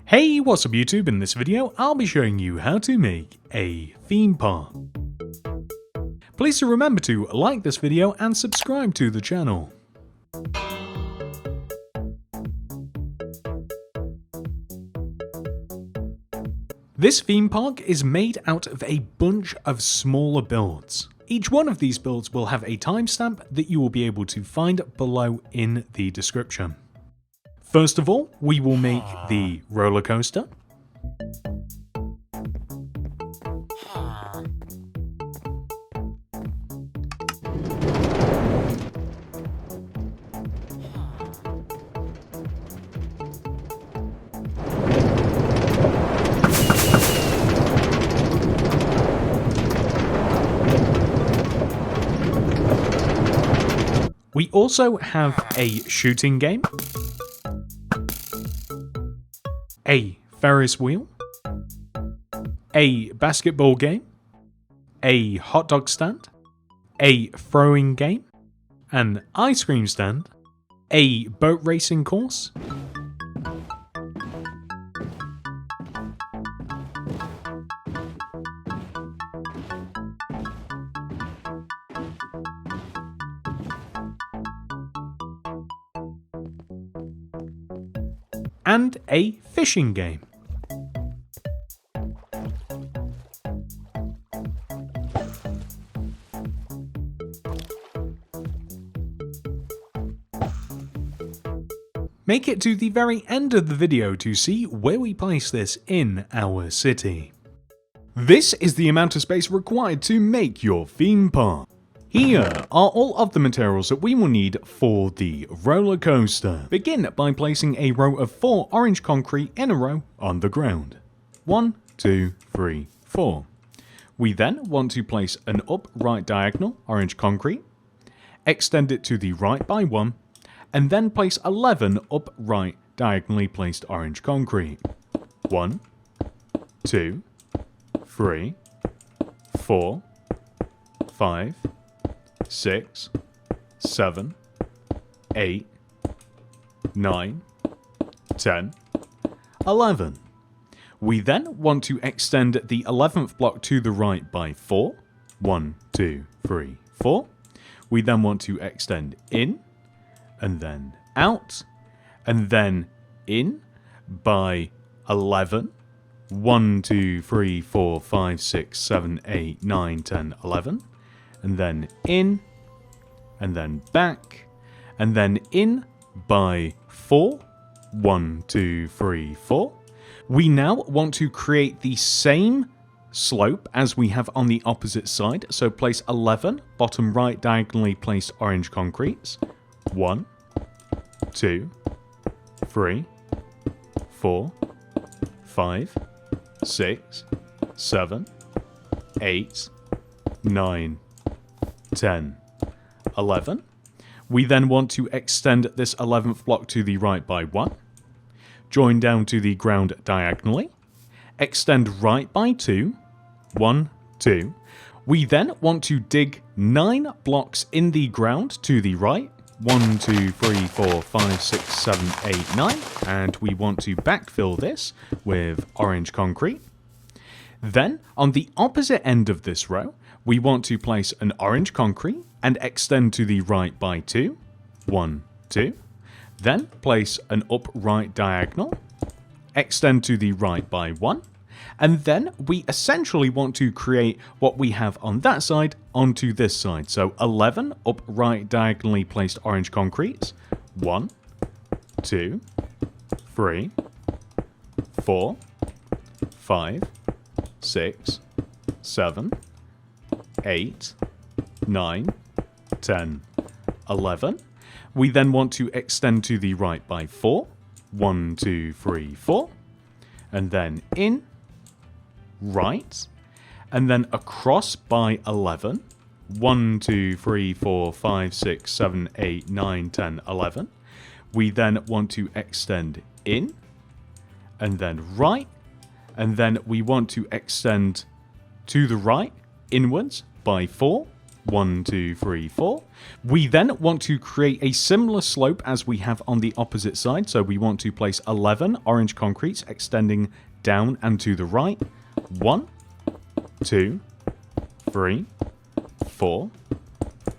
Hey, what's up YouTube? In this video, I'll be showing you how to make a theme park. Please do remember to like this video and subscribe to the channel. This theme park is made out of a bunch of smaller builds. Each one of these builds will have a timestamp that you will be able to find below in the description. First of all, we will make the roller coaster. We also have a shooting game, a Ferris wheel, a basketball game, a hot dog stand, a throwing game, an ice cream stand, a boat racing course, and a fishing game. Make it to the very end of the video to see where we place this in our city. This is the amount of space required to make your theme park. Here are all of the materials that we will need for the roller coaster. Begin by placing a row of 4 orange concrete in a row on the ground. 1, 2, 3, 4. We then want to place an upright diagonal orange concrete, extend it to the right by 1, and then place 11 upright diagonally placed orange concrete. 1, 2, 3, 4, 5, 6, 7, 8, 9, 10, 11. We then want to extend the 11th block to the right by 4. 1, 2, 3, 4. We then want to extend in, and then out, and then in by 11. 1, 2, 3, 4, 5, 6, 7, 8, 9, 10, 11. And then in, and then back, and then in by 4. 1, 2, 3, 4. We now want to create the same slope as we have on the opposite side, so place 11 bottom right diagonally placed orange concretes. 1, 2, 3, 4, 5, 6, 7, 8, 9, 10, 11. We then want to extend this 11th block to the right by 1. Join down to the ground diagonally. Extend right by 2. 1, 2. We then want to dig 9 blocks in the ground to the right. 1, 2, 3, 4, 5, 6, 7, 8, 9. And we want to backfill this with orange concrete. Then, on the opposite end of this row, we want to place an orange concrete and extend to the right by 2. 1, 2. Then place an upright diagonal, extend to the right by 1. And then we essentially want to create what we have on that side onto this side. So 11 upright diagonally placed orange concretes. 1, 2, 3, 4, 5, 6, 7, 8, 9, 10, 11. We then want to extend to the right by 4. 1, 2, 3, 4. And then in, right, and then across by 11. 1, 2, 3, 4, 5, 6, 7, 8, 9, 10, 11. We then want to extend in, and then right, and then we want to extend to the right, inwards, by 4. 1, 2, 3, 4. We then want to create a similar slope as we have on the opposite side. So we want to place 11 orange concretes extending down and to the right. 1, 2, 3, 4,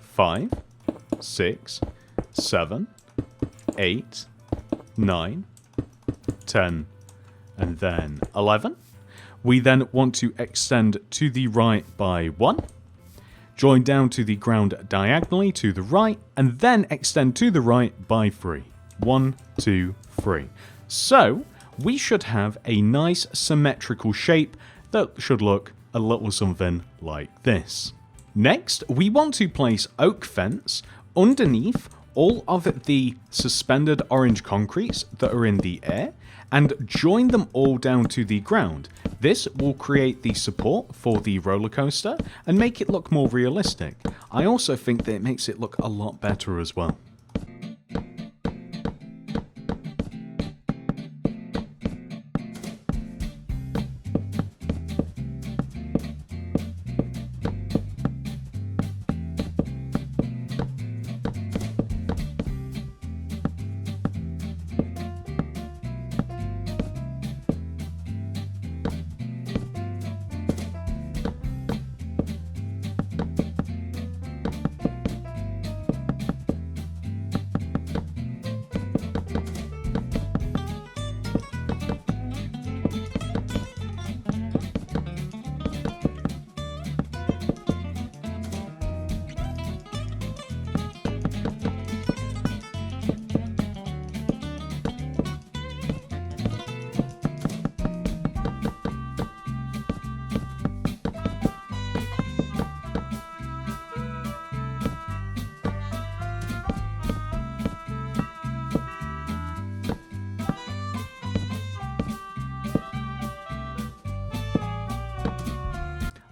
5, 6, 7, 8, 9, 10, and then 11. We then want to extend to the right by 1, join down to the ground diagonally to the right, and then extend to the right by 3. 1, 2, 3. So we should have a nice symmetrical shape that should look a little something like this. Next, we want to place oak fence underneath all of the suspended orange concretes that are in the air and join them all down to the ground. This will create the support for the roller coaster and make it look more realistic. I also think that it makes it look a lot better as well.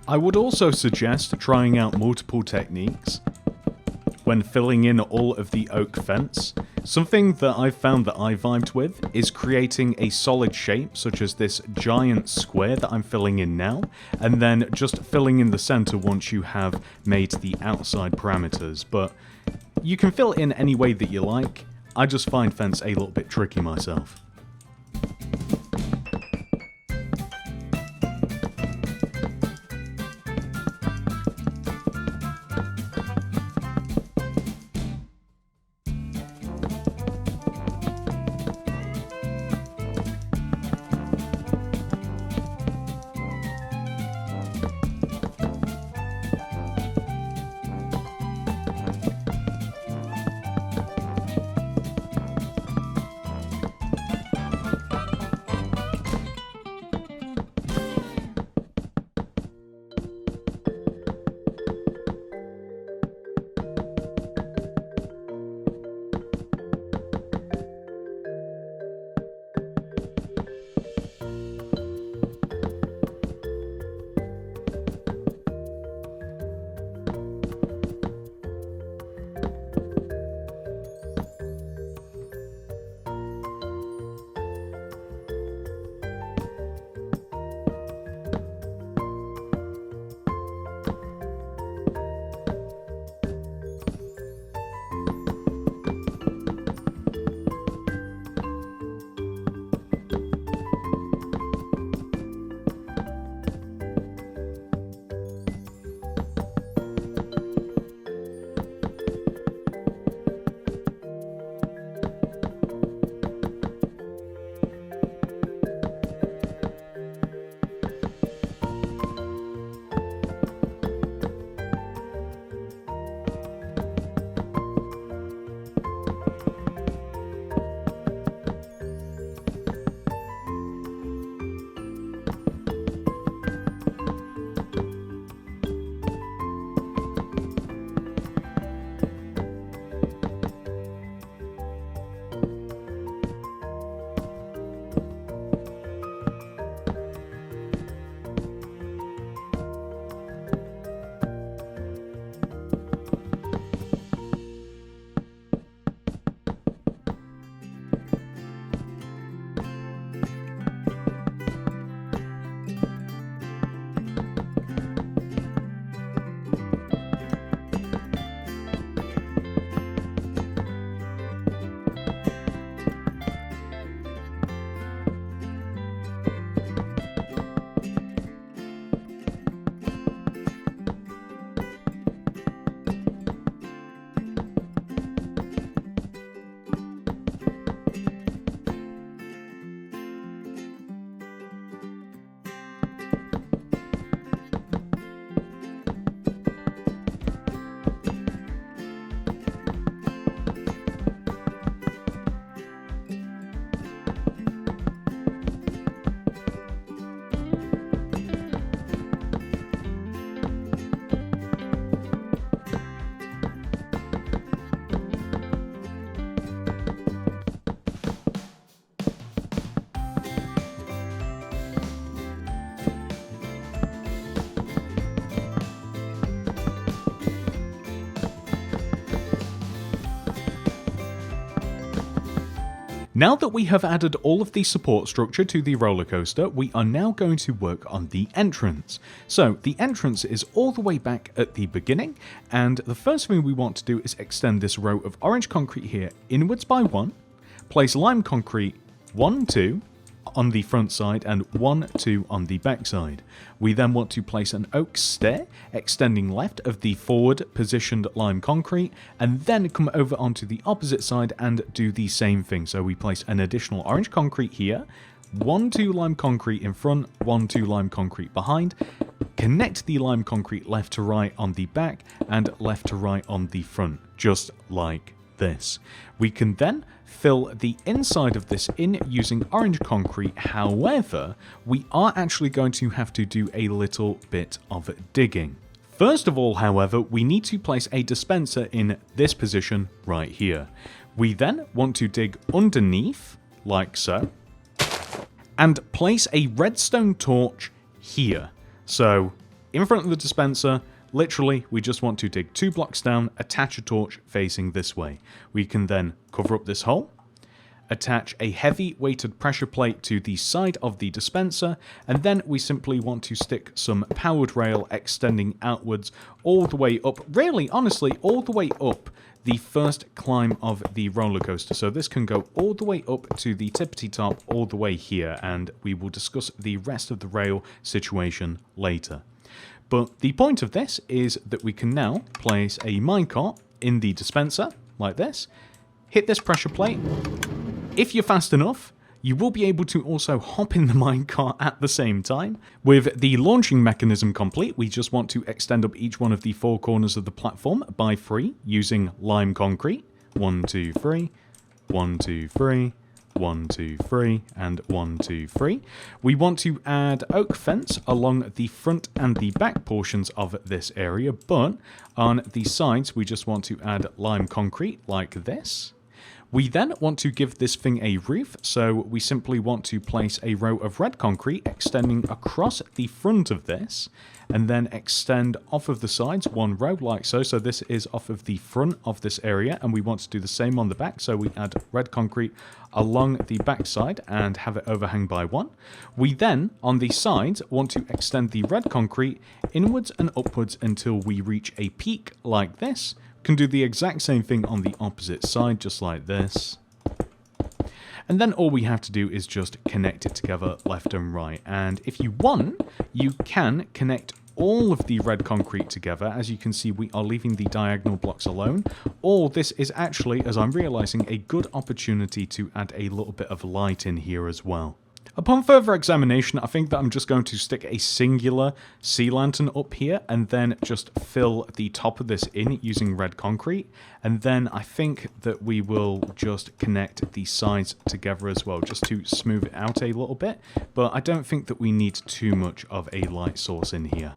I would also suggest trying out multiple techniques when filling in all of the oak fence. Something that I've found that I vibed with is creating a solid shape, such as this giant square that I'm filling in now, and then just filling in the center once you have made the outside parameters. But you can fill it in any way that you like. I just find fence a little bit tricky myself. Now that we have added all of the support structure to the roller coaster, we are now going to work on the entrance. So the entrance is all the way back at the beginning, and the first thing we want to do is extend this row of orange concrete here inwards by 1, place lime concrete 1, 2 on the front side and 1, 2 on the back side. We then want to place an oak stair extending left of the forward positioned lime concrete, and then come over onto the opposite side and do the same thing. So we place an additional orange concrete here, 1, 2 lime concrete in front, 1, 2 lime concrete behind, connect the lime concrete left to right on the back and left to right on the front, just like this. We can then fill the inside of this in using orange concrete. However, we are actually going to have to do a little bit of digging. First of all, however, we need to place a dispenser in this position right here. We then want to dig underneath, like so, and place a redstone torch here. So, in front of the dispenser, literally, we just want to dig 2 blocks down, attach a torch facing this way. We can then cover up this hole, attach a heavy weighted pressure plate to the side of the dispenser, and then we simply want to stick some powered rail extending outwards all the way up, really, honestly, all the way up the first climb of the roller coaster. So this can go all the way up to the tippity top, all the way here, and we will discuss the rest of the rail situation later. But the point of this is that we can now place a minecart in the dispenser, like this, hit this pressure plate. If you're fast enough, you will be able to also hop in the minecart at the same time. With the launching mechanism complete, we just want to extend up each one of the 4 corners of the platform by 3 using lime concrete. 1, 2, 3, 1, 2, 3, 1, 2, 3, and 1, 2, 3. We want to add oak fence along the front and the back portions of this area, but on the sides we just want to add lime concrete like this. We then want to give this thing a roof, so we simply want to place a row of red concrete extending across the front of this, and then extend off of the sides 1 row like so. So this is off of the front of this area, and we want to do the same on the back, so we add red concrete along the back side and have it overhang by 1. We then, on the sides, want to extend the red concrete inwards and upwards until we reach a peak like this. Can do the exact same thing on the opposite side, just like this. And then all we have to do is just connect it together left and right. And if you want, you can connect all of the red concrete together. As you can see, we are leaving the diagonal blocks alone. Or this is actually, as I'm realizing, a good opportunity to add a little bit of light in here as well. Upon further examination, I think that I'm just going to stick a singular sea lantern up here and then just fill the top of this in using red concrete. And then I think that we will just connect the sides together as well, just to smooth it out a little bit. But I don't think that we need too much of a light source in here.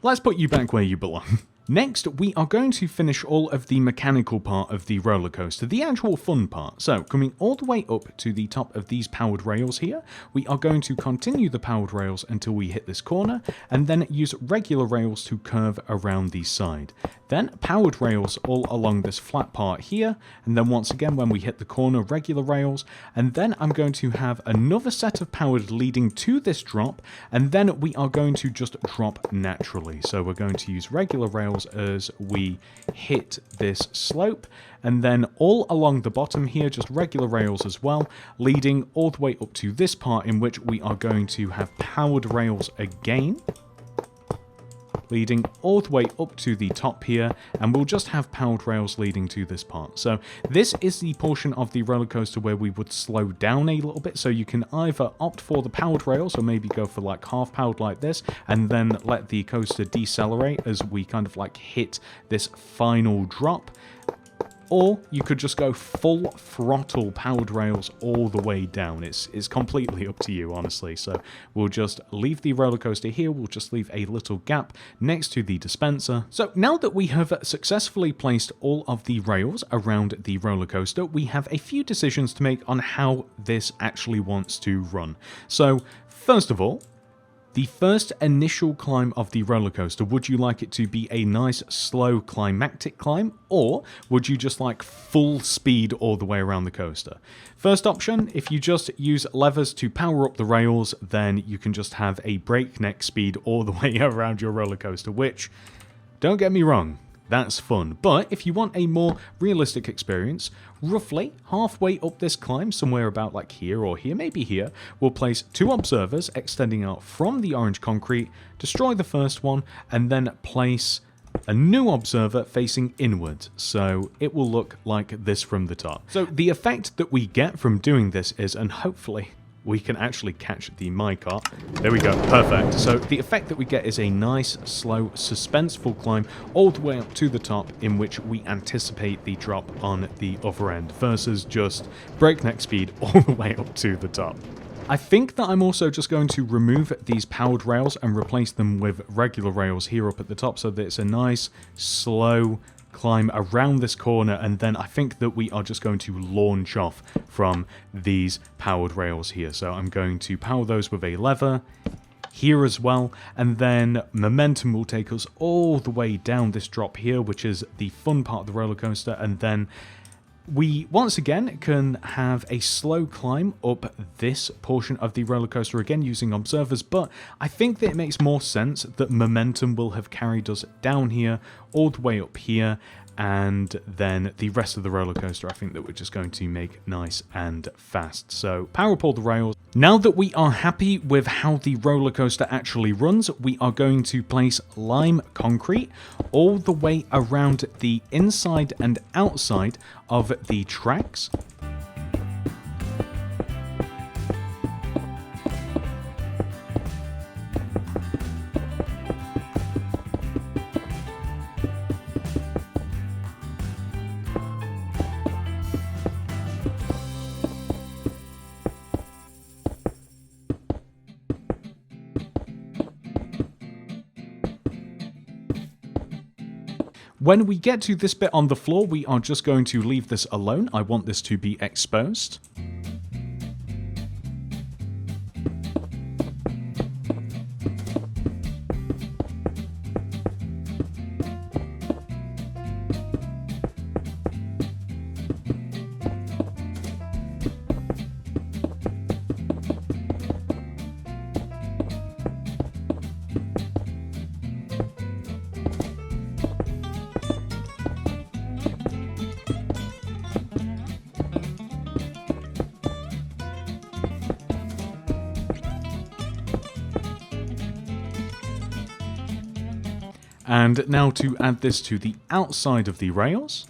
Let's put you back where you belong. Next, we are going to finish all of the mechanical part of the roller coaster, the actual fun part. So, coming all the way up to the top of these powered rails here, we are going to continue the powered rails until we hit this corner, and then use regular rails to curve around the side. Then powered rails all along this flat part here, and then once again when we hit the corner, regular rails, and then I'm going to have another set of powered leading to this drop, and then we are going to just drop naturally. So we're going to use regular rails as we hit this slope, and then all along the bottom here just regular rails as well, leading all the way up to this part in which we are going to have powered rails again, leading all the way up to the top here, and we'll just have powered rails leading to this part. So this is the portion of the roller coaster where we would slow down a little bit, so you can either opt for the powered rails or maybe go for like half powered like this, and then let the coaster decelerate as we kind of like hit this final drop. Or you could just go full throttle powered rails all the way down. It's completely up to you, honestly. So we'll just leave the roller coaster here. We'll just leave a little gap next to the dispenser. So now that we have successfully placed all of the rails around the roller coaster, we have a few decisions to make on how this actually wants to run. So first of all, The first initial climb of the roller coaster, would you like it to be a nice slow climactic climb, or would you just like full speed all the way around the coaster? First option, if you just use levers to power up the rails, then you can just have a breakneck speed all the way around your roller coaster, which, don't get me wrong, that's fun. But if you want a more realistic experience, roughly halfway up this climb, somewhere about like here or here, maybe here, we'll place 2 observers extending out from the orange concrete, destroy the first one, and then place a new observer facing inward, so it will look like this from the top. So the effect that we get from doing this is, and hopefully we can actually catch the minecart. There we go, perfect. So the effect that we get is a nice, slow, suspenseful climb all the way up to the top, in which we anticipate the drop on the other end, versus just breakneck speed all the way up to the top. I think that I'm also just going to remove these powered rails and replace them with regular rails here up at the top, so that it's a nice, slow climb around this corner, and then I think that we are just going to launch off from these powered rails here. So I'm going to power those with a lever here as well, and then momentum will take us all the way down this drop here, which is the fun part of the roller coaster, and then we once again can have a slow climb up this portion of the roller coaster, again using observers, but I think that it makes more sense that momentum will have carried us down here, all the way up here, and then the rest of the roller coaster I think that we're just going to make nice and fast. So power up all the rails. Now that we are happy with how the roller coaster actually runs, we are going to place lime concrete all the way around the inside and outside of the tracks. When we get to this bit on the floor, we are just going to leave this alone. I want this to be exposed. And now to add this to the outside of the rails.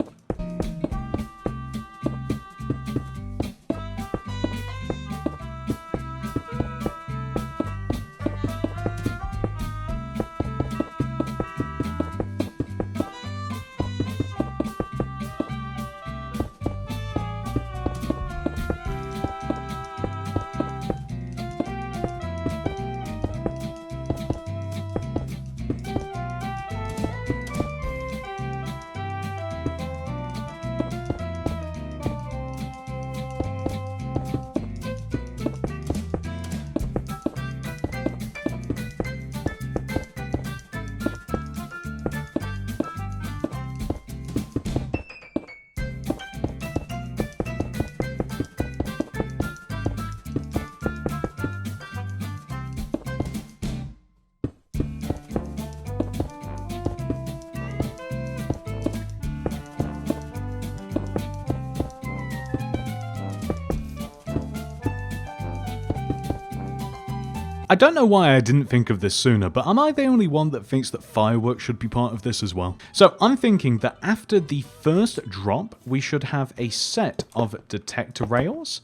I don't know why I didn't think of this sooner, but am I the only one that thinks that fireworks should be part of this as well? So I'm thinking that after the first drop, we should have a set of detector rails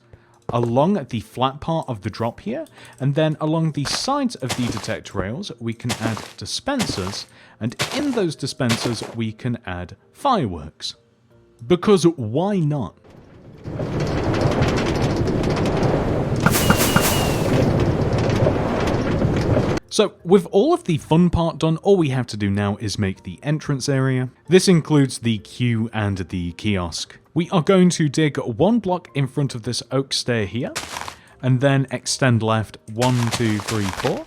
along the flat part of the drop here, and then along the sides of the detector rails, we can add dispensers, and in those dispensers, we can add fireworks. Because why not? So with all of the fun part done, all we have to do now is make the entrance area. This includes the queue and the kiosk. We are going to dig 1 block in front of this oak stair here, and then extend left 1, 2, 3, 4.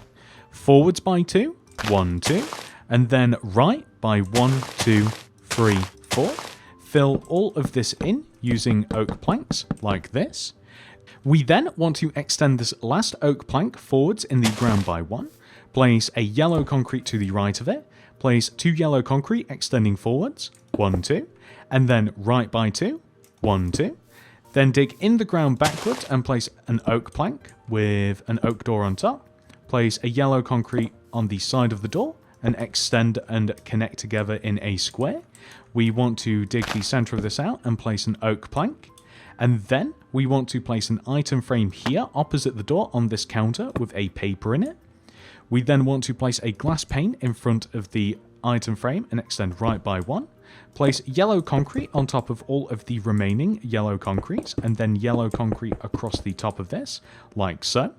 forwards by 2, 1, 2, and then right by 1, 2, 3, 4. Fill all of this in using oak planks like this. We then want to extend this last oak plank forwards in the ground by 1. Place a yellow concrete to the right of it. Place 2 yellow concrete extending forwards, 1, 2, and then right by 2, 1, 2. Then dig in the ground backwards and place an oak plank with an oak door on top. Place a yellow concrete on the side of the door and extend and connect together in a square. We want to dig the center of this out and place an oak plank. And then we want to place an item frame here opposite the door on this counter with a paper in it. We then want to place a glass pane in front of the item frame and extend right by 1. Place yellow concrete on top of all of the remaining yellow concretes and then yellow concrete across the top of this, like so.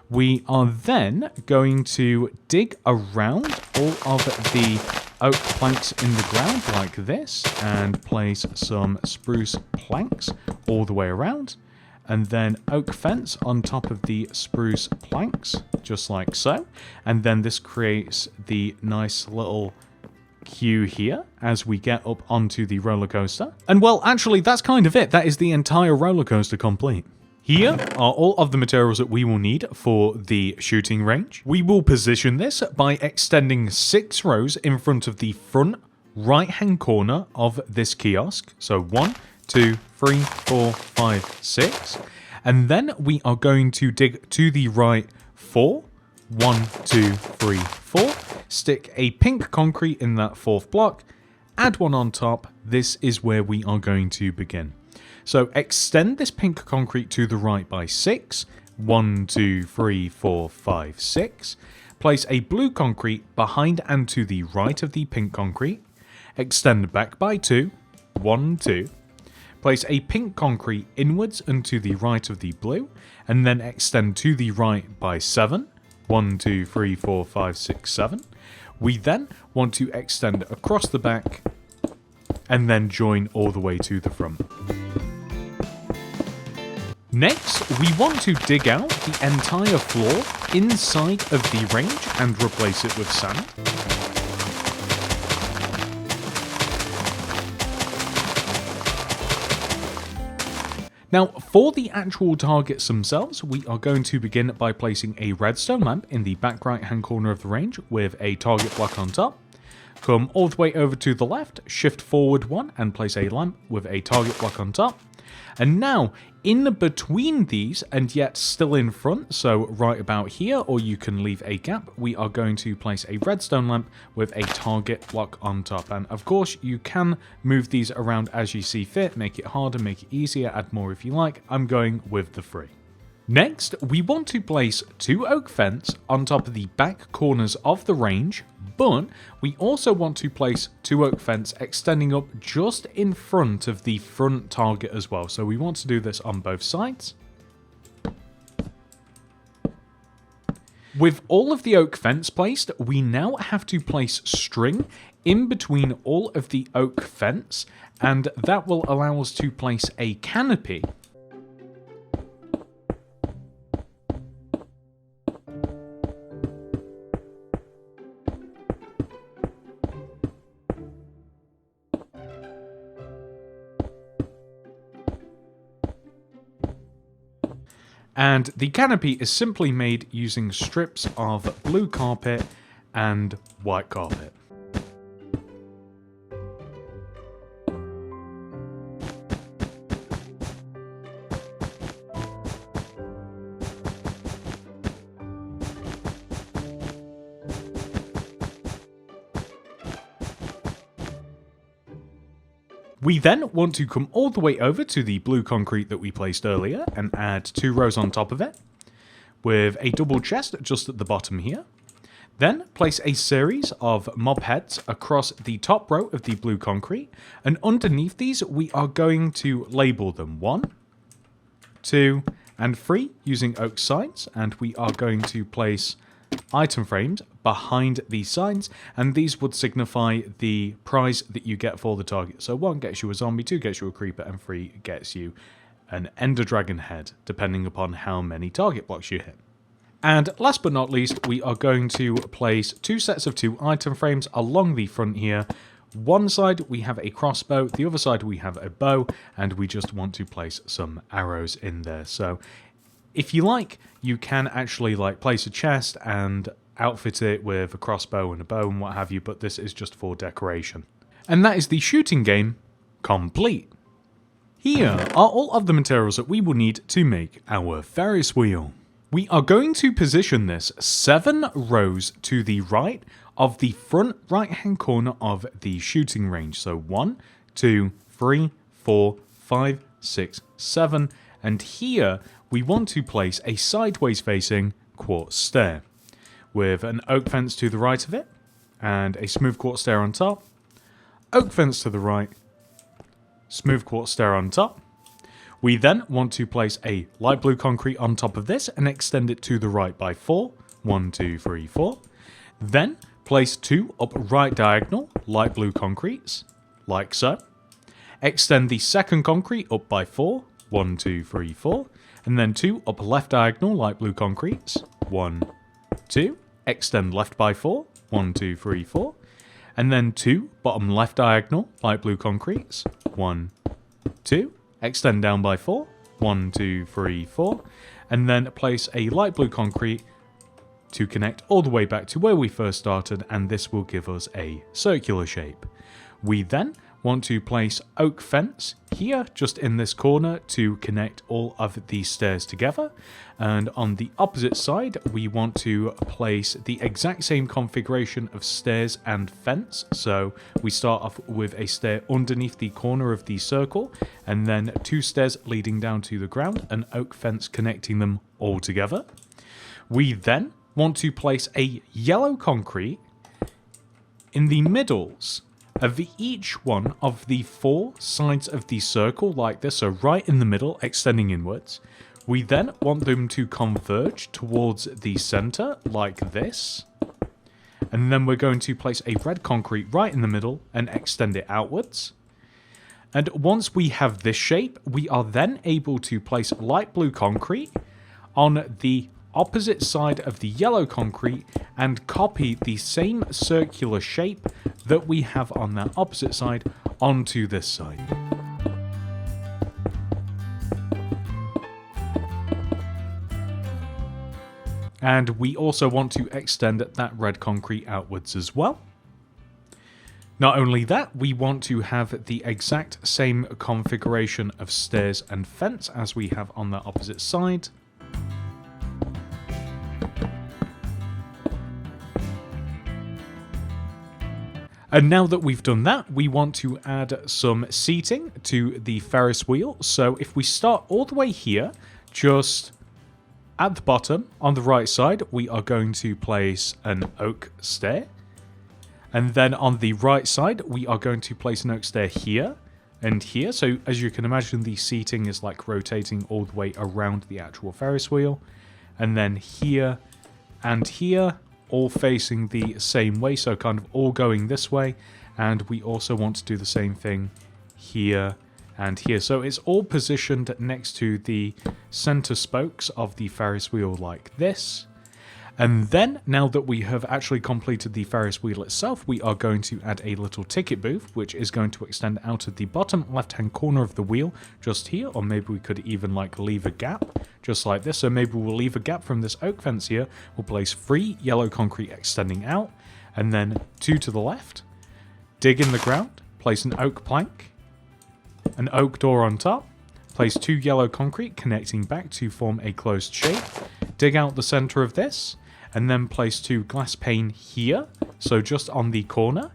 We are then going to dig around all of the oak planks in the ground like this and place some spruce planks all the way around. And then oak fence on top of the spruce planks, just like so. And then this creates the nice little queue here as we get up onto the roller coaster. And well, actually, that's kind of it. That is the entire roller coaster complete. Here are all of the materials that we will need for the shooting range. We will position this by extending 6 rows in front of the front right-hand corner of this kiosk. So 1, 2, 3, 4, 5, 6. And then we are going to dig to the right 4. 1, 2, 3, 4. Stick a pink concrete in that 4th block. Add one on top. This is where we are going to begin. So extend this pink concrete to the right by 6. 1, 2, 3, 4, 5, 6. Place a blue concrete behind and to the right of the pink concrete. Extend back by 2. 1, 2. Place a pink concrete inwards and to the right of the blue. And then extend to the right by 7. 1, 2, 3, 4, 5, 6, 7. We then want to extend across the back and then join all the way to the front. Next, we want to dig out the entire floor inside of the range and replace it with sand. Now, for the actual targets themselves, we are going to begin by placing a redstone lamp in the back right-hand corner of the range with a target block on top. Come all the way over to the left, shift forward 1 and place a lamp with a target block on top. And now, in between these and yet still in front, so right about here, or you can leave a gap, we are going to place a redstone lamp with a target block on top. And of course, you can move these around as you see fit, make it harder, make it easier, add more if you like. I'm going with the 3. Next, we want to place 2 oak fence on top of the back corners of the range, but we also want to place 2 oak fence extending up just in front of the front target as well. So we want to do this on both sides. With all of the oak fence placed, we now have to place string in between all of the oak fence, and that will allow us to place a canopy. And the canopy is simply made using strips of blue carpet and white carpet. We then want to come all the way over to the blue concrete that we placed earlier and add 2 rows on top of it with a double chest just at the bottom here. Then place a series of mob heads across the top row of the blue concrete, and underneath these we are going to label them 1, 2, and 3 using oak signs, and we are going to place item frames behind these signs, and these would signify the prize that you get for the target. So 1 gets you a zombie, 2 gets you a creeper, and 3 gets you an ender dragon head, depending upon how many target blocks you hit. And last but not least, we are going to place 2 sets of 2 item frames along the front here. One side we have a crossbow, the other side we have a bow, and we just want to place some arrows in there. So if you like, you can actually like place a chest and outfit it with a crossbow and a bow and what have you, but this is just for decoration. And that is the shooting game complete. Here are all of the materials that we will need to make our Ferris wheel. We are going to position this 7 rows to the right of the front right hand corner of the shooting range. So 1, 2, 3, 4, 5, 6, 7, and here we want to place a sideways facing quartz stair with an oak fence to the right of it and a smooth quartz stair on top, oak fence to the right, smooth quartz stair on top. We then want to place a light blue concrete on top of this and extend it to the right by 4. 1, 2, 3, 4. Then place 2 up right diagonal light blue concretes, like so. Extend the second concrete up by 4. 1, 2, 3, 4. And then 2 up left diagonal light blue concretes. 1, 2. Extend left by 4. 1, 2, 3, 4. And then 2 bottom left diagonal light blue concretes. 1, 2. Extend down by 4. 1, 2, 3, 4. And then place a light blue concrete to connect all the way back to where we first started, and this will give us a circular shape. We then want to place oak fence here, just in this corner, to connect all of these stairs together. And on the opposite side, we want to place the exact same configuration of stairs and fence. So we start off with a stair underneath the corner of the circle, and then 2 stairs leading down to the ground, an oak fence connecting them all together. We then want to place a yellow concrete in the middles of each one of the 4 sides of the circle, like this, so right in the middle, extending inwards. We then want them to converge towards the center, like this. And then we're going to place a red concrete right in the middle and extend it outwards. And once we have this shape, we are then able to place light blue concrete on the opposite side of the yellow concrete and copy the same circular shape that we have on that opposite side onto this side. And we also want to extend that red concrete outwards as well. Not only that, we want to have the exact same configuration of stairs and fence as we have on the opposite side. And now that we've done that, we want to add some seating to the Ferris wheel. So if we start all the way here, just at the bottom on the right side, we are going to place an oak stair. And then on the right side, we are going to place an oak stair here and here. So as you can imagine, the seating is like rotating all the way around the actual Ferris wheel. And then here and here, all facing the same way, so kind of all going this way. And we also want to do the same thing here and here. So it's all positioned next to the center spokes of the Ferris wheel like this. And then, now that we have actually completed the Ferris wheel itself, we are going to add a little ticket booth, which is going to extend out of the bottom left-hand corner of the wheel, just here, or maybe we could even like leave a gap, just like this. So maybe we'll leave a gap from this oak fence here. We'll place 3 yellow concrete extending out, and then 2 to the left. Dig in the ground, place an oak plank, an oak door on top, place 2 yellow concrete connecting back to form a closed shape. Dig out the center of this, and then place 2 glass pane here, so just on the corner,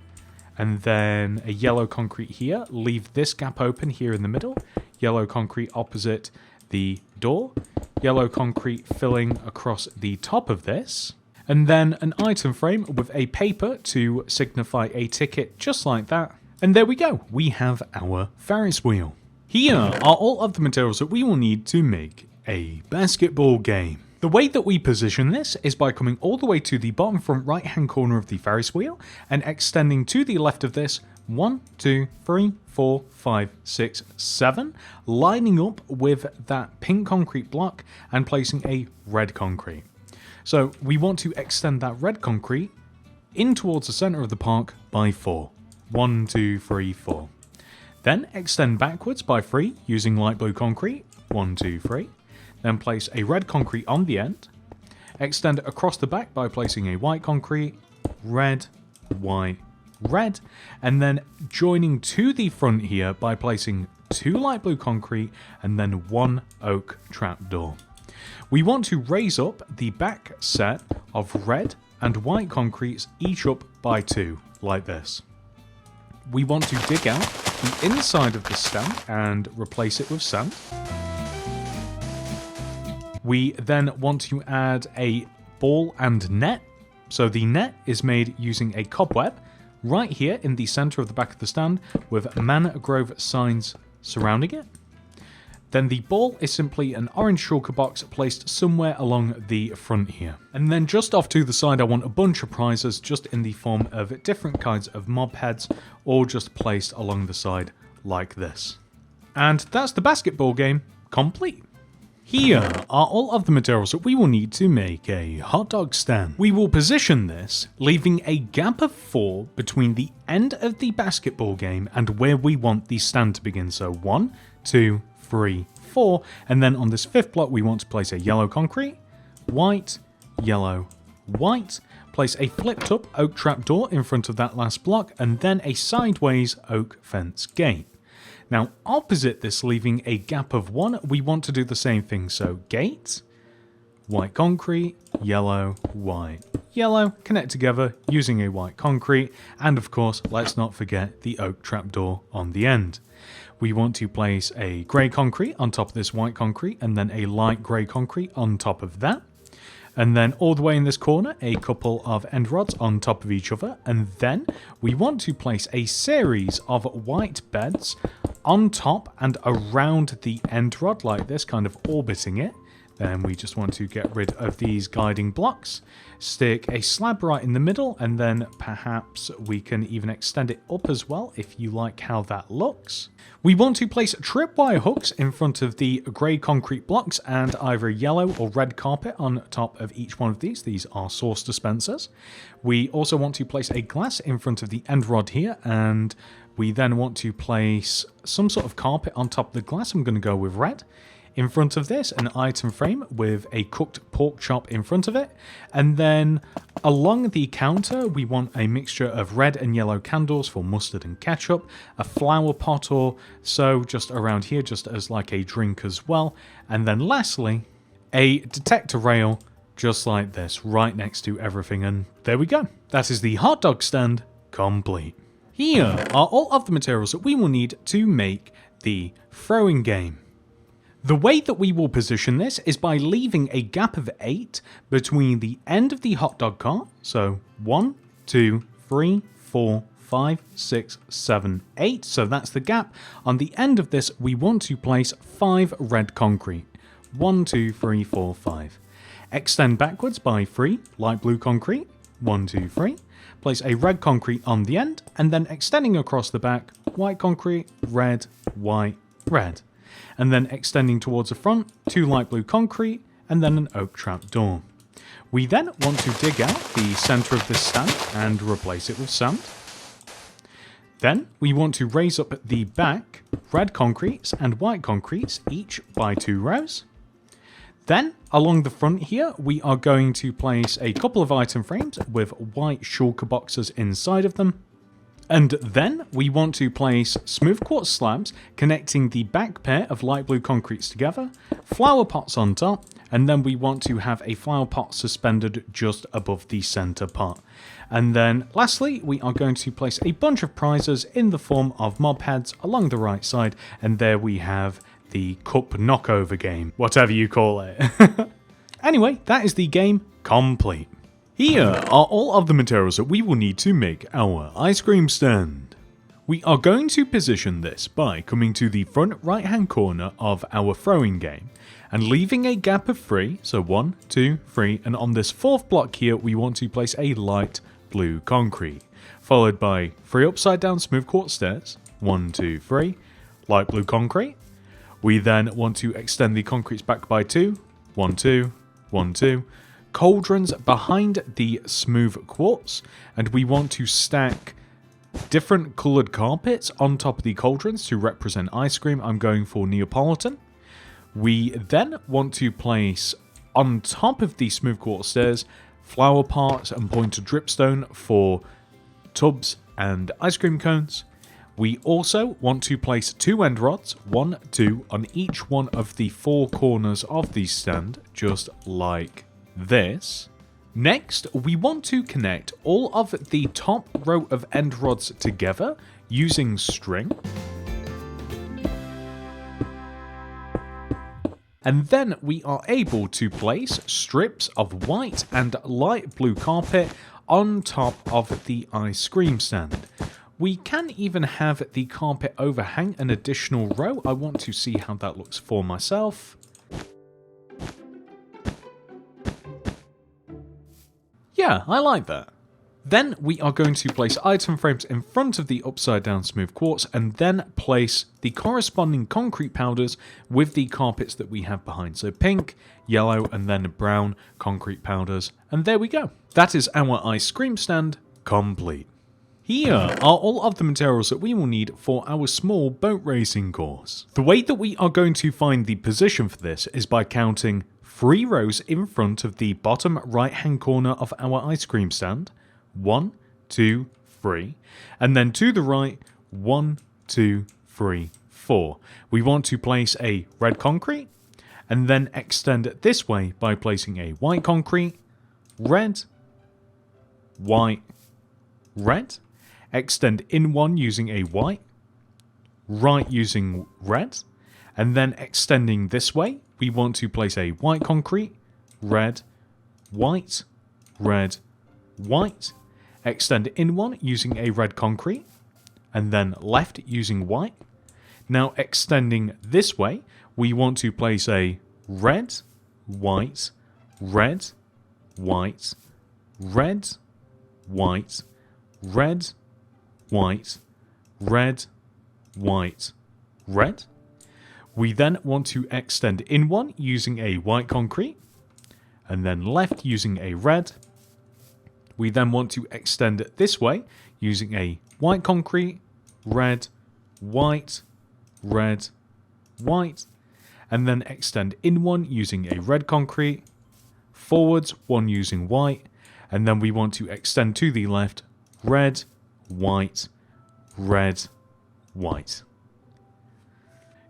and then a yellow concrete here. Leave this gap open here in the middle, yellow concrete opposite the door, yellow concrete filling across the top of this, and then an item frame with a paper to signify a ticket, just like that. And there we go, we have our Ferris wheel. Here are all of the materials that we will need to make a basketball game. The way that we position this is by coming all the way to the bottom front right hand corner of the Ferris wheel and extending to the left of this 1, 2, 3, 4, 5, 6, 7, lining up with that pink concrete block and placing a red concrete. So we want to extend that red concrete in towards the center of the park by 4. 1, 2, 3, 4. Then extend backwards by 3 using light blue concrete. 1, 2, 3. Then place a red concrete on the end. Extend across the back by placing a white concrete, red, white, red, and then joining to the front here by placing 2 light blue concrete and then 1 oak trapdoor. We want to raise up the back set of red and white concretes each up by 2, like this. We want to dig out the inside of the stand and replace it with sand. We then want to add a ball and net. So the net is made using a cobweb right here in the center of the back of the stand with mangrove signs surrounding it. Then the ball is simply an orange shulker box placed somewhere along the front here. And then just off to the side I want a bunch of prizes just in the form of different kinds of mob heads, all just placed along the side like this. And that's the basketball game complete. Here are all of the materials that we will need to make a hot dog stand. We will position this, leaving a gap of 4 between the end of the basketball game and where we want the stand to begin. So 1, 2, 3, 4, and then on this 5th block we want to place a yellow concrete, white, yellow, white, place a flipped up oak trapdoor in front of that last block, and then a sideways oak fence gate. Now, opposite this, leaving a gap of 1, we want to do the same thing. So, gate, white concrete, yellow, white, yellow, connect together using a white concrete, and of course, let's not forget the oak trapdoor on the end. We want to place a grey concrete on top of this white concrete, and then a light grey concrete on top of that. And then all the way in this corner, a couple of end rods on top of each other. And then we want to place a series of white beds on top and around the end rod like this, kind of orbiting it. Then we just want to get rid of these guiding blocks, stick a slab right in the middle, and then perhaps we can even extend it up as well if you like how that looks. We want to place tripwire hooks in front of the grey concrete blocks and either yellow or red carpet on top of each one of these. These are sauce dispensers. We also want to place a glass in front of the end rod here, and we then want to place some sort of carpet on top of the glass. I'm going to go with red. In front of this, an item frame with a cooked pork chop in front of it. And then along the counter, we want a mixture of red and yellow candles for mustard and ketchup, a flower pot or so just around here, just as like a drink as well. And then lastly, a detector rail just like this, right next to everything. And there we go. That is the hot dog stand complete. Here are all of the materials that we will need to make the throwing game. The way that we will position this is by leaving a gap of 8 between the end of the hot dog cart. So 1, 2, 3, 4, 5, 6, 7, 8. So that's the gap. On the end of this, we want to place 5 red concrete. 1, 2, 3, 4, 5. Extend backwards by 3 light blue concrete. 1, 2, 3. Place a red concrete on the end, and then extending across the back, white concrete, red, white, red. And then extending towards the front, 2 light blue concrete, and then an oak trap door. We then want to dig out the center of this stand and replace it with sand. Then we want to raise up the back, red concretes and white concretes, each by 2 rows. Then, along the front here, we are going to place a couple of item frames with white shulker boxes inside of them. And then we want to place smooth quartz slabs connecting the back pair of light blue concretes together, flower pots on top, and then we want to have a flower pot suspended just above the center part. And then lastly, we are going to place a bunch of prizes in the form of mob heads along the right side, and there we have the cup knockover game, whatever you call it. Anyway, that is the game complete. Here are all of the materials that we will need to make our ice cream stand. We are going to position this by coming to the front right hand corner of our throwing game and leaving a gap of 3, so 1, 2, 3, and on this 4th block here we want to place a light blue concrete, followed by 3 upside down smooth quartz stairs, 1, 2, 3, light blue concrete. We then want to extend the concretes back by 2, 1, 2, 1, 2, cauldrons behind the smooth quartz, and we want to stack different coloured carpets on top of the cauldrons to represent ice cream. I'm going for Neapolitan. We then want to place on top of the smooth quartz stairs flower parts and pointed dripstone for tubs and ice cream cones. We also want to place 2 end rods, 1, 2, on each one of the 4 corners of the stand, just like this. Next, we want to connect all of the top row of end rods together using string. And then we are able to place strips of white and light blue carpet on top of the ice cream stand. We can even have the carpet overhang an additional row. I want to see how that looks for myself. Yeah, I like that. Then we are going to place item frames in front of the upside down smooth quartz and then place the corresponding concrete powders with the carpets that we have behind. So pink, yellow, and then brown concrete powders. And there we go. That is our ice cream stand complete. Here are all of the materials that we will need for our small boat racing course. The way that we are going to find the position for this is by counting 3 rows in front of the bottom right hand corner of our ice cream stand. 1, 2, 3. And then to the right, 1, 2, 3, 4. We want to place a red concrete and then extend it this way by placing a white concrete, red, white, red. Extend in one using a white, right using red, and then extending this way, we want to place a white concrete, red, white, red, white, extend in one using a red concrete, and then left using white. Now extending this way, we want to place a red, white, red, white, red, white, red, white, red, white, red. We then want to extend in one using a white concrete, and then left using a red. We then want to extend it this way using a white concrete, red, white, red, white, and then extend in one using a red concrete, forwards one using white, and then we want to extend to the left, red, white, red, white.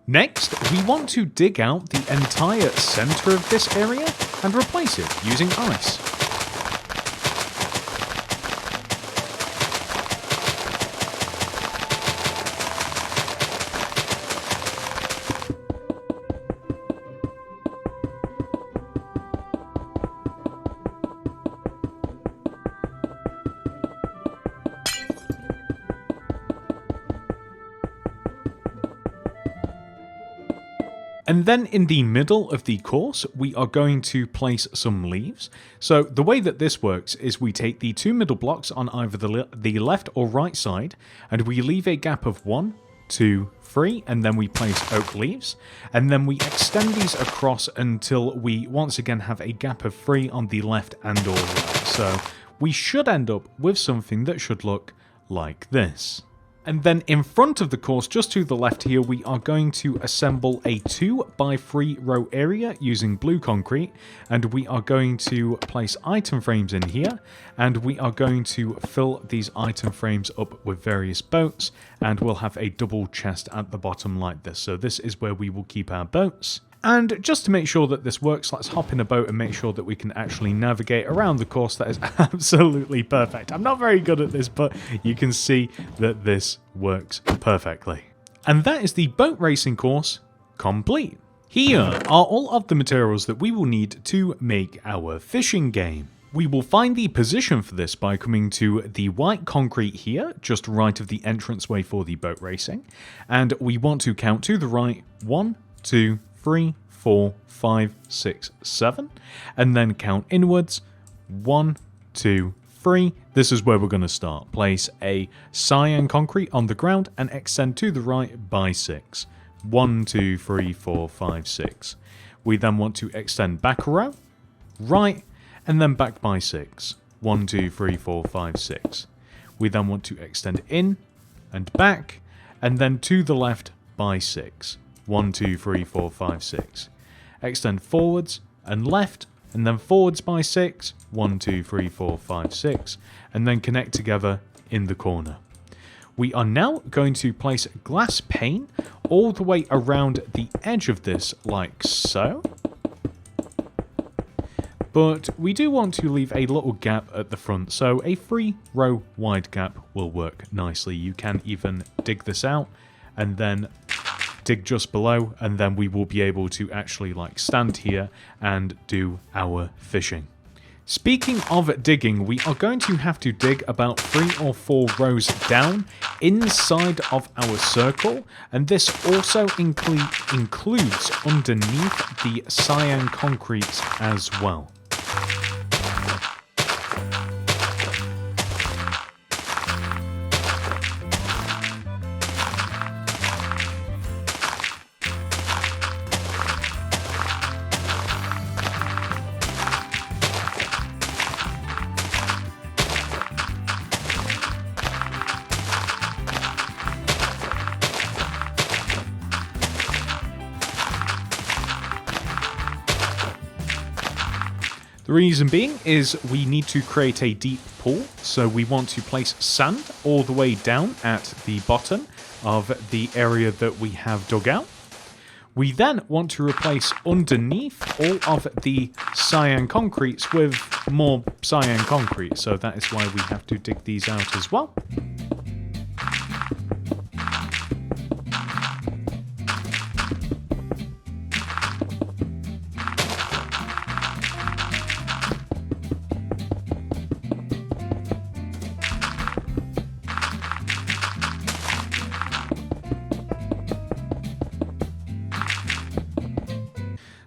Next, we want to dig out the entire center of this area and replace it using ice. And then in the middle of the course, we are going to place some leaves. So the way that this works is we take the 2 middle blocks on either the left or right side, and we leave a gap of 1, 2, 3, and then we place oak leaves. And then we extend these across until we once again have a gap of 3 on the left and or right. So we should end up with something that should look like this. And then in front of the course, just to the left here, we are going to assemble a 2x3 row area using blue concrete, and we are going to place item frames in here, and we are going to fill these item frames up with various boats, and we'll have a double chest at the bottom like this. So this is where we will keep our boats. And just to make sure that this works, let's hop in a boat and make sure that we can actually navigate around the course. That is absolutely perfect. I'm not very good at this, but you can see that this works perfectly. And that is the boat racing course complete. Here are all of the materials that we will need to make our fishing game. We will find the position for this by coming to the white concrete here, just right of the entranceway for the boat racing. And we want to count to the right, 1, 2, 3, 4, 5, 6, 7, and then count inwards, 1, 2, 3. This is where we're going to start. Place a cyan concrete on the ground and extend to the right by 6. 1, 2, 3, 4, 5, 6. We then want to extend back a row, right, and then back by 6. 1, 2, 3, 4, 5, 6. We then want to extend in and back, and then to the left by 6. 1, 2, 3, 4, 5, 6. Extend forwards and left, and then forwards by 6. 1, 2, 3, 4, 5, 6. And then connect together in the corner. We are now going to place glass pane all the way around the edge of this, like so. But we do want to leave a little gap at the front, so a 3-row wide gap will work nicely. You can even dig this out and then dig just below, and then we will be able to actually like stand here and do our fishing. Speaking of digging, we are going to have to dig about 3 or 4 rows down inside of our circle, and this also includes underneath the cyan concrete as well. The reason being is we need to create a deep pool, so we want to place sand all the way down at the bottom of the area that we have dug out. We then want to replace underneath all of the cyan concretes with more cyan concrete, so that is why we have to dig these out as well.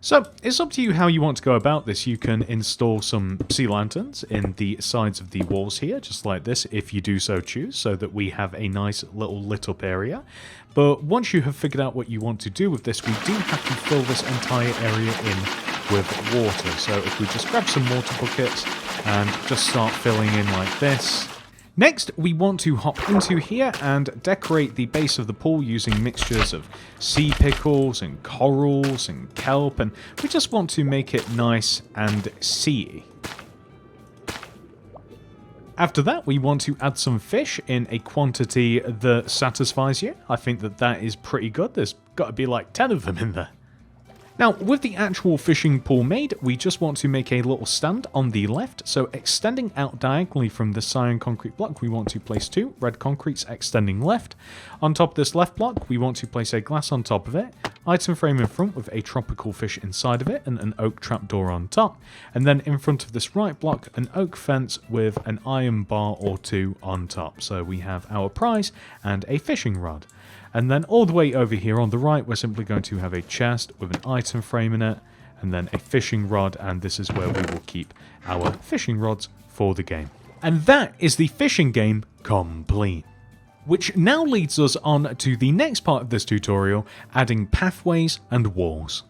So, it's up to you how you want to go about this. You can install some sea lanterns in the sides of the walls here, just like this, if you do so choose, so that we have a nice little lit up area. But once you have figured out what you want to do with this, we do have to fill this entire area in with water. So if we just grab some water buckets and just start filling in like this. Next, we want to hop into here and decorate the base of the pool using mixtures of sea pickles and corals and kelp, and we just want to make it nice and seedy. After that, we want to add some fish in a quantity that satisfies you. I think that is pretty good. There's got to be like 10 of them in there. Now, with the actual fishing pool made, we just want to make a little stand on the left, so extending out diagonally from the cyan concrete block, we want to place 2 red concretes extending left. On top of this left block, we want to place a glass on top of it, item frame in front with a tropical fish inside of it, and an oak trapdoor on top, and then in front of this right block, an oak fence with an iron bar or 2 on top. So we have our prize and a fishing rod. And then all the way over here on the right, we're simply going to have a chest with an item frame in it, and then a fishing rod, and this is where we will keep our fishing rods for the game. And that is the fishing game complete. Which now leads us on to the next part of this tutorial, adding pathways and walls.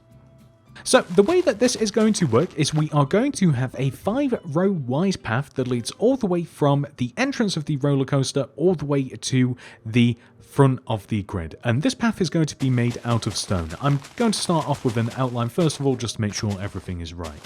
So the way that this is going to work is we are going to have a 5-row wide path that leads all the way from the entrance of the roller coaster all the way to the front of the grid, and this path is going to be made out of stone. I'm going to start off with an outline first of all, just to make sure everything is right.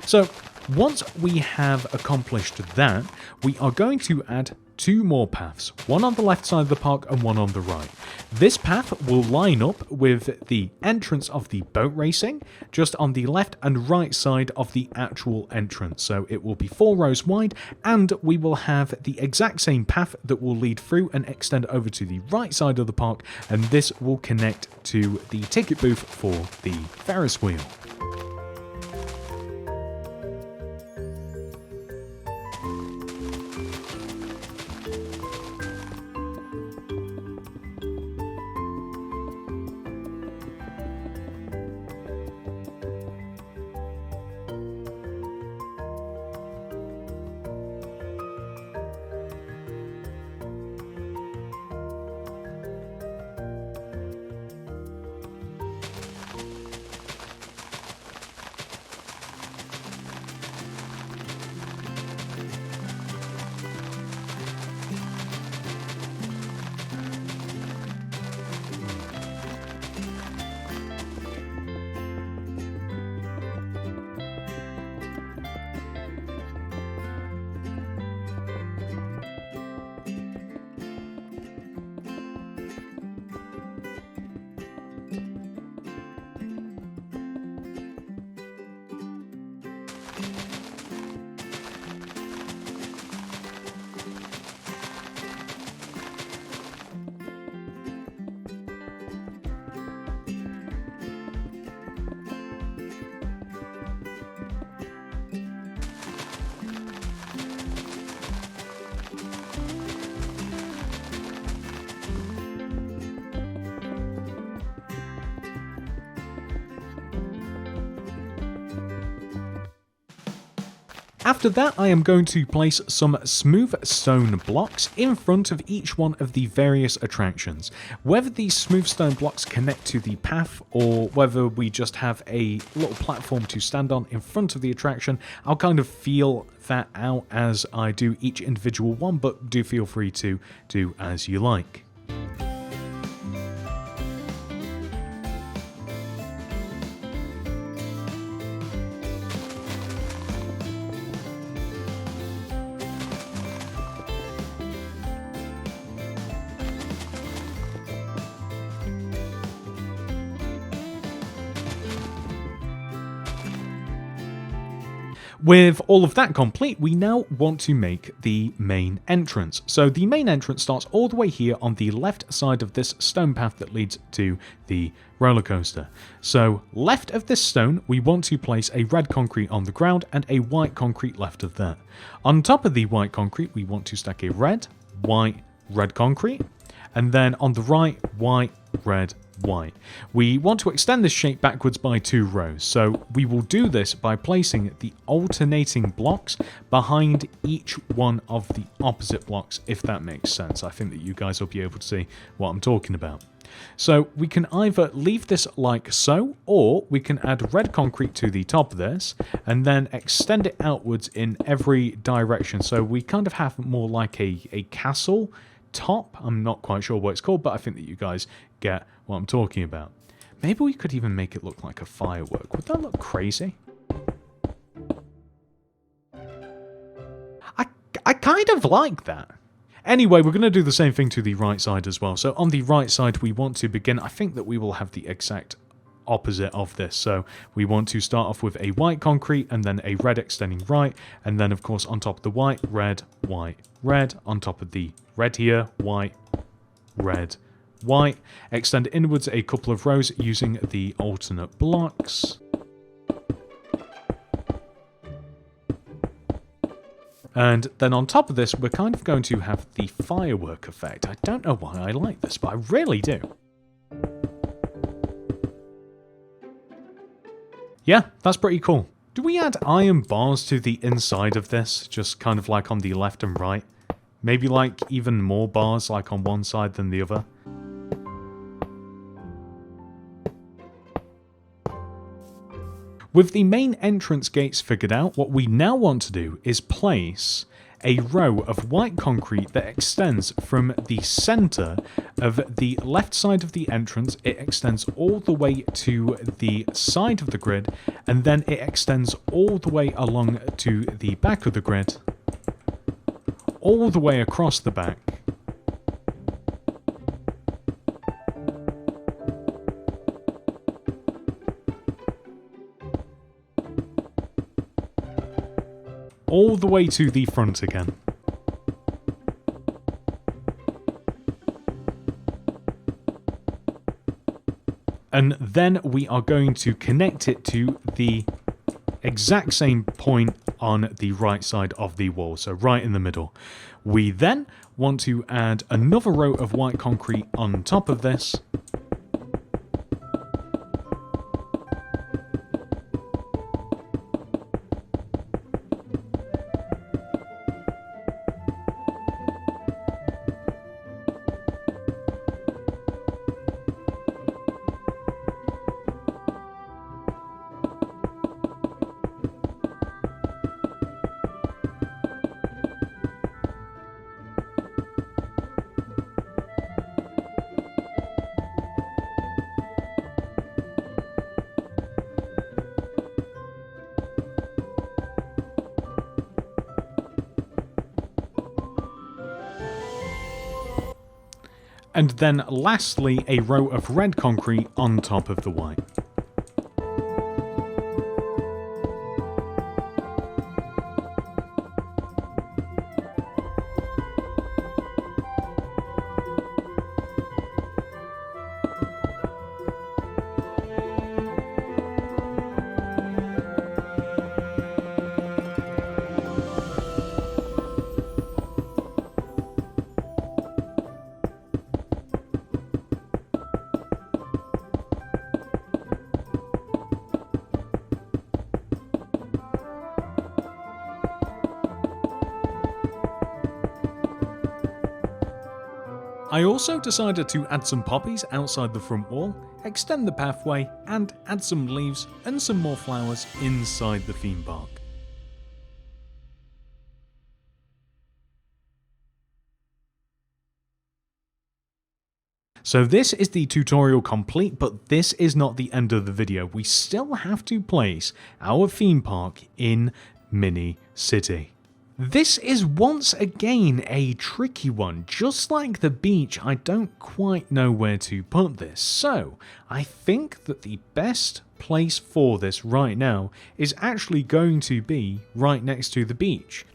So once we have accomplished that, we are going to add 2 more paths, one on the left side of the park and one on the right. This path will line up with the entrance of the boat racing, just on the left and right side of the actual entrance. So it will be 4 rows wide, and we will have the exact same path that will lead through and extend over to the right side of the park, and this will connect to the ticket booth for the Ferris wheel. After that, I am going to place some smooth stone blocks in front of each one of the various attractions. Whether these smooth stone blocks connect to the path or whether we just have a little platform to stand on in front of the attraction, I'll kind of feel that out as I do each individual one, but do feel free to do as you like. With all of that complete, we now want to make the main entrance. So the main entrance starts all the way here on the left side of this stone path that leads to the roller coaster. So left of this stone, we want to place a red concrete on the ground and a white concrete left of that. On top of the white concrete, we want to stack a red, white, red concrete, and then on the right, white, red, white. We want to extend this shape backwards by 2 rows, so we will do this by placing the alternating blocks behind each one of the opposite blocks, if that makes sense. I think that you guys will be able to see what I'm talking about. So we can either leave this like so, or we can add red concrete to the top of this and then extend it outwards in every direction, so we kind of have more like a castle top. I'm not quite sure what it's called, but I think that you guys get what I'm talking about. Maybe we could even make it look like a firework. Would that look crazy? I kind of like that. Anyway, we're going to do the same thing to the right side as well. So on the right side, we want to begin. I think that we will have the exact opposite of this. So we want to start off with a white concrete and then a red extending right. And then, of course, on top of the white, red, white, red. On top of the red here, white, red, white. Extend inwards a couple of rows using the alternate blocks. And then on top of this, we're kind of going to have the firework effect. I don't know why I like this, but I really do. Yeah, that's pretty cool. Do we add iron bars to the inside of this? Just kind of like on the left and right? Maybe like even more bars like on one side than the other? With the main entrance gates figured out, what we now want to do is place a row of white concrete that extends from the center of the left side of the entrance. It extends all the way to the side of the grid, and then it extends all the way along to the back of the grid, all the way across the back. All the way to the front again. And then we are going to connect it to the exact same point on the right side of the wall, so right in the middle. We then want to add another row of white concrete on top of this. And then lastly, a row of red concrete on top of the white. I also decided to add some poppies outside the front wall, extend the pathway, and add some leaves and some more flowers inside the theme park. So this is the tutorial complete, but this is not the end of the video. We still have to place our theme park in Mini City. This is once again a tricky one. Just like the beach, I don't quite know where to put this. So I think that the best place for this right now is actually going to be right next to the beach.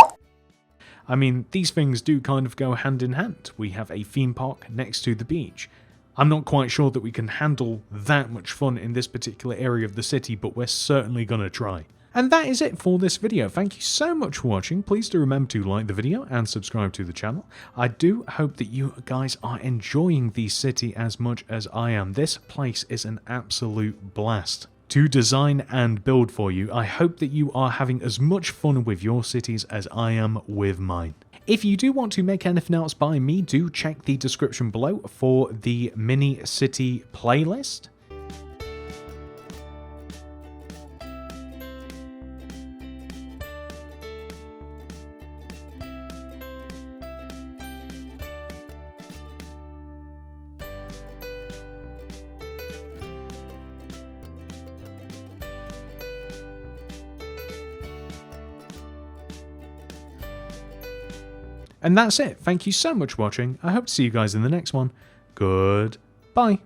I mean, these things do kind of go hand in hand. We have a theme park next to the beach. I'm not quite sure that we can handle that much fun in this particular area of the city, but we're certainly gonna try. And that is it for this video. Thank you so much for watching. Please do remember to like the video and subscribe to the channel. I do hope that you guys are enjoying the city as much as I am. This place is an absolute blast to design and build for you. I hope that you are having as much fun with your cities as I am with mine. If you do want to make anything else by me, do check the description below for the Mini City playlist. And that's it. Thank you so much for watching. I hope to see you guys in the next one. Goodbye.